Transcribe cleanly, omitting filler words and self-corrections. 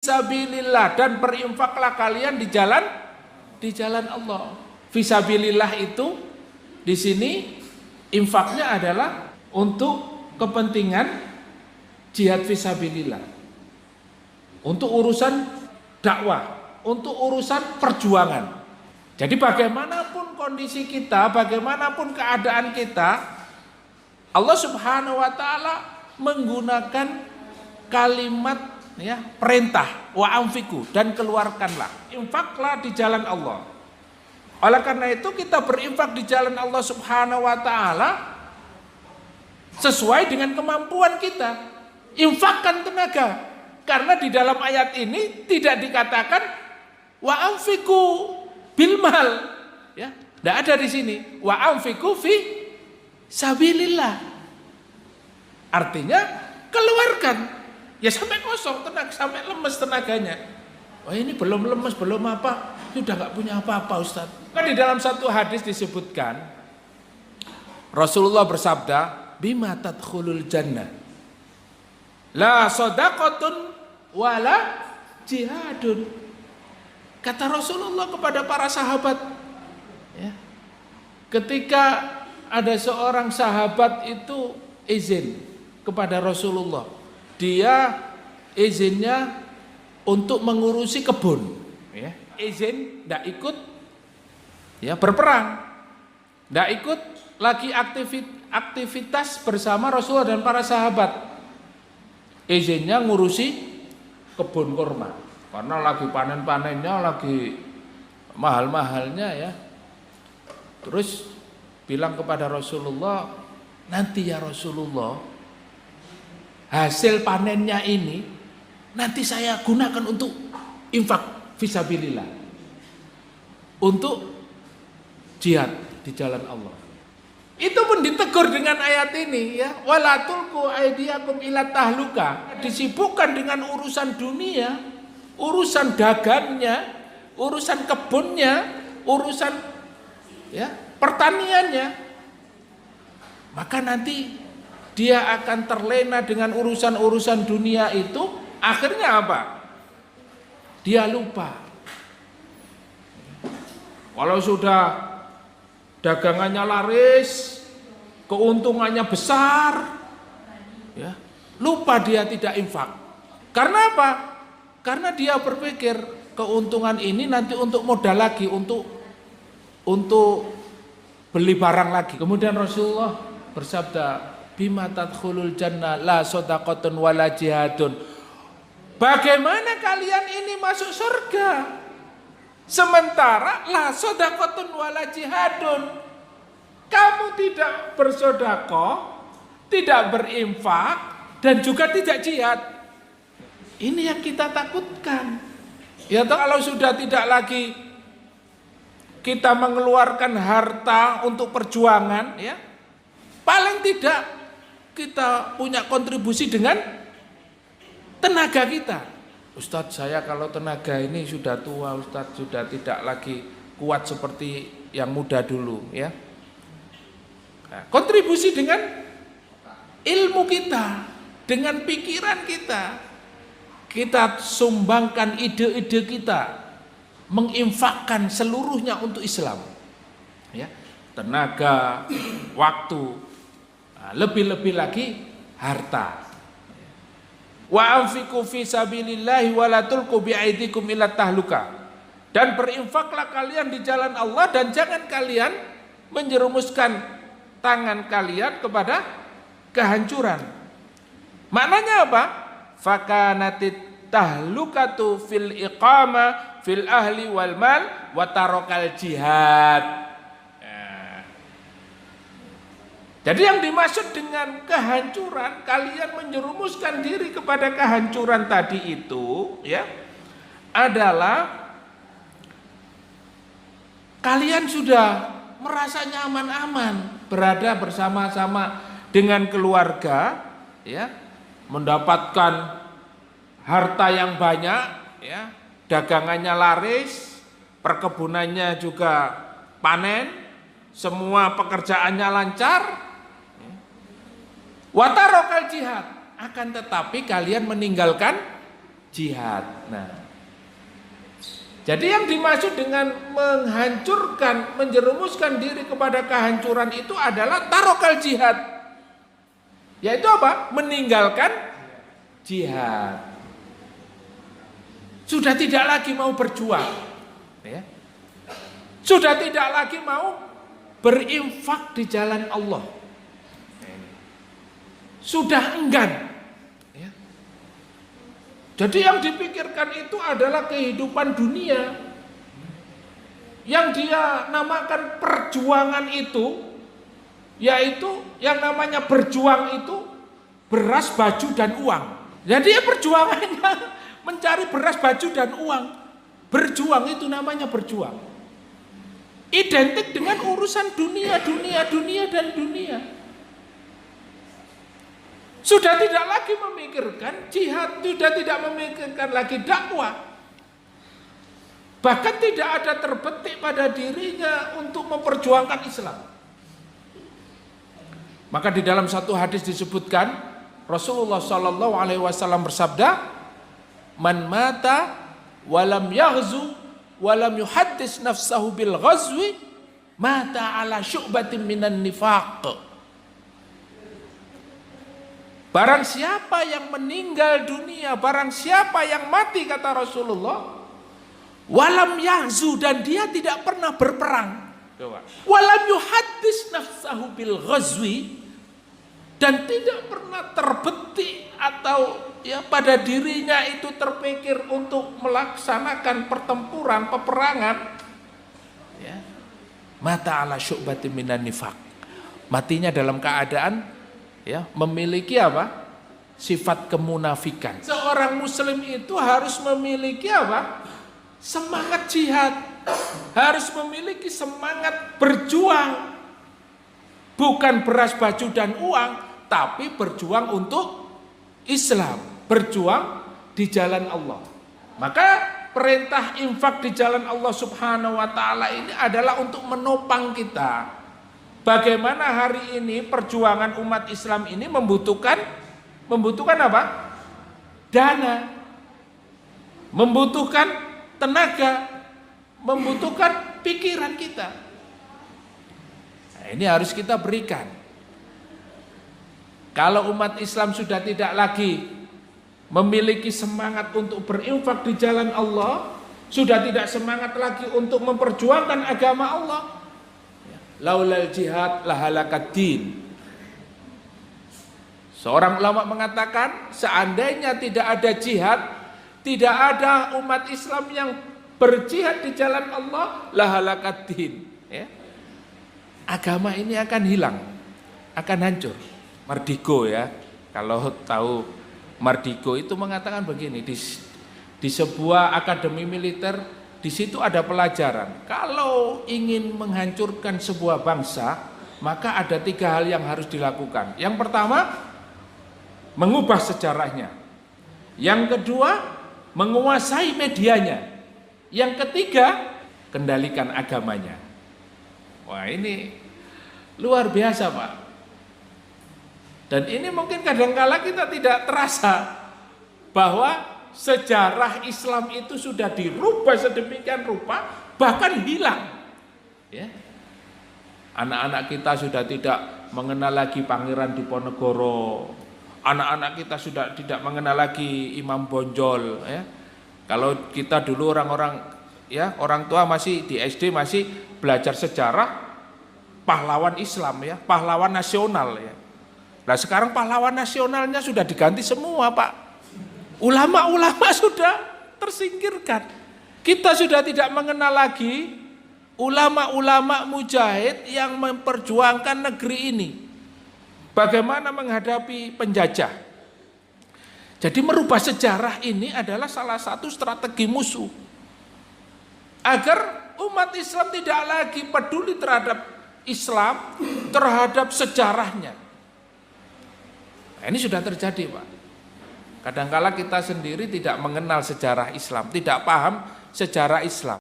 sabilillah, dan berinfaklah kalian di jalan Allah. Fisabilillah itu di sini infaknya adalah untuk kepentingan jihad fisabilillah, untuk urusan dakwah, untuk urusan perjuangan. Jadi bagaimanapun kondisi kita, bagaimanapun keadaan kita, Allah Subhanahu wa taala menggunakan kalimat perintah, wa anfiqu, dan keluarkanlah, infaklah di jalan Allah. Oleh karena itu kita berinfak di jalan Allah Subhanahu wa taala sesuai dengan kemampuan kita. Infakkan tenaga, karena di dalam ayat ini tidak dikatakan wa anfiqu bil mal, ya, tidak ada di sini wa anfiqu fi sabilillah. Artinya keluarkan, ya sampai kosong tenaga, sampai lemes tenaganya. Wah, ini belum lemes, belum apa, sudah nggak punya apa-apa Ustaz. Kan di dalam satu hadis disebutkan Rasulullah bersabda, bima tadkhulul jannah, la shadaqatun wala jihadun. Kata Rasulullah kepada para sahabat, ya, ketika ada seorang sahabat itu izin kepada Rasulullah, dia izinnya untuk mengurusi kebun, ya, izin tidak ikut, ya, berperang, tidak ikut lagi aktivitas bersama Rasulullah dan para sahabat, izinnya ngurusi kebun kurma. Karena lagi panen-panennya, lagi mahal-mahalnya, ya. Terus bilang kepada Rasulullah, nanti ya Rasulullah, hasil panennya ini nanti saya gunakan untuk infak fisabilillah, untuk jihad di jalan Allah. Itu pun ditegur dengan ayat ini, ya, wala tulqu aydiyakum ila tahluka. Disibukkan dengan urusan dunia, urusan dagangnya, urusan kebunnya, urusan, ya, pertaniannya, maka nanti dia akan terlena dengan urusan-urusan dunia itu. Akhirnya apa? Dia lupa. Kalau sudah dagangannya laris, keuntungannya besar, ya, lupa dia tidak infak. Karena apa? Karena dia berpikir keuntungan ini nanti untuk modal lagi, untuk beli barang lagi. Kemudian Rasulullah bersabda, bima tadkhulul jannah la shadaqatun wala jihadun. Bagaimana kalian ini masuk surga sementara la shadaqatun wala jihadun? Kamu tidak bersedekah, tidak berinfak, dan juga tidak jihad. Ini yang kita takutkan. Ya, kalau sudah tidak lagi kita mengeluarkan harta untuk perjuangan, ya, paling tidak kita punya kontribusi dengan tenaga kita. Ustadz, saya kalau tenaga ini sudah tua, Ustadz, sudah tidak lagi kuat seperti yang muda dulu, ya. Nah, kontribusi dengan ilmu kita, dengan pikiran kita. Kita sumbangkan ide-ide kita, menginfakkan seluruhnya untuk Islam, ya, tenaga, waktu, lebih-lebih lagi harta. Wa anfiqu fi sabilillahi wa la tulqu bi aidikum ila tahluka. Dan berinfaklah kalian di jalan Allah, dan jangan kalian menjerumuskan tangan kalian kepada kehancuran. Maknanya apa? Fakanatit tahlukatu fil iqama fil ahli wal mal wa tarokal jihad. Jadi yang dimaksud dengan kehancuran, kalian menjerumuskan diri kepada kehancuran tadi itu, ya, adalah kalian sudah merasa nyaman-aman berada bersama-sama dengan keluarga, ya, mendapatkan harta yang banyak, ya, dagangannya laris, perkebunannya juga panen, semua pekerjaannya lancar, ya. Watarokal jihad, akan tetapi kalian meninggalkan jihad. Nah, jadi yang dimaksud dengan menghancurkan, menjerumuskan diri kepada kehancuran itu adalah tarokal jihad. Yaitu apa? Meninggalkan jihad. Sudah tidak lagi mau berjuang, ya. Sudah tidak lagi mau berinfak di jalan Allah. Sudah enggan, ya. Jadi yang dipikirkan itu adalah kehidupan dunia. Yang dia namakan perjuangan itu, yaitu yang namanya berjuang itu beras, baju, dan uang. Jadi ya perjuangannya mencari beras, baju, dan uang. Berjuang itu namanya berjuang. Identik dengan urusan dunia, dan dunia. Sudah tidak lagi memikirkan jihad, sudah tidak memikirkan lagi dakwah. Bahkan tidak ada terbetik pada dirinya untuk memperjuangkan Islam. Maka di dalam satu hadis disebutkan Rasulullah Shallallahu Alaihi Wasallam bersabda, "Man mata walam yaghzu walam yuhaddis nafsahu bil ghazwi mata ala syu'batin minan nifaq." Barang siapa yang meninggal dunia, barang siapa yang mati, kata Rasulullah, walam yaghzu, dan dia tidak pernah berperang, walam yuhaddis nafsahu bil ghazwi, dan tidak pernah terbetik atau ya pada dirinya itu terpikir untuk melaksanakan pertempuran, peperangan, ya, mata ala syu'batin minan nifaq, matinya dalam keadaan ya memiliki apa? Sifat kemunafikan. Seorang muslim itu harus memiliki apa? Semangat jihad, harus memiliki semangat berjuang, bukan beras, baju, dan uang, tapi berjuang untuk Islam, berjuang di jalan Allah. Maka perintah infak di jalan Allah Subhanahu wa taala ini adalah untuk menopang kita. Bagaimana hari ini perjuangan umat Islam ini membutuhkan apa? Dana, membutuhkan tenaga, membutuhkan pikiran kita. Nah, ini harus kita berikan. Kalau umat Islam sudah tidak lagi memiliki semangat untuk berinfak di jalan Allah, sudah tidak semangat lagi untuk memperjuangkan agama Allah, laulal jihad lahalakat din. Seorang ulama mengatakan, seandainya tidak ada jihad, tidak ada umat Islam yang berjihad di jalan Allah, lahalakat din, ya, agama ini akan hilang, akan hancur. Mardiko, ya, kalau tahu Mardiko itu mengatakan begini, di sebuah akademi militer, di situ ada pelajaran, kalau ingin menghancurkan sebuah bangsa, maka ada 3 hal yang harus dilakukan. Yang pertama, mengubah sejarahnya. Yang kedua, menguasai medianya. Yang ketiga, kendalikan agamanya. Wah, ini luar biasa, Pak. Dan ini mungkin kadangkala kita tidak terasa bahwa sejarah Islam itu sudah dirubah sedemikian rupa, bahkan hilang. Ya. Anak-anak kita sudah tidak mengenal lagi Pangeran Diponegoro. Anak-anak kita sudah tidak mengenal lagi Imam Bonjol. Ya. Kalau kita dulu orang-orang, ya, orang tua masih di SD masih belajar sejarah pahlawan Islam, ya, pahlawan nasional, ya. Nah sekarang pahlawan nasionalnya sudah diganti semua, Pak. Ulama-ulama sudah tersingkirkan. Kita sudah tidak mengenal lagi ulama-ulama mujahid yang memperjuangkan negeri ini. Bagaimana menghadapi penjajah. Jadi merubah sejarah ini adalah salah satu strategi musuh. Agar umat Islam tidak lagi peduli terhadap Islam, terhadap sejarahnya. Nah, ini sudah terjadi, Pak. Kadangkala kita sendiri tidak mengenal sejarah Islam, tidak paham sejarah Islam.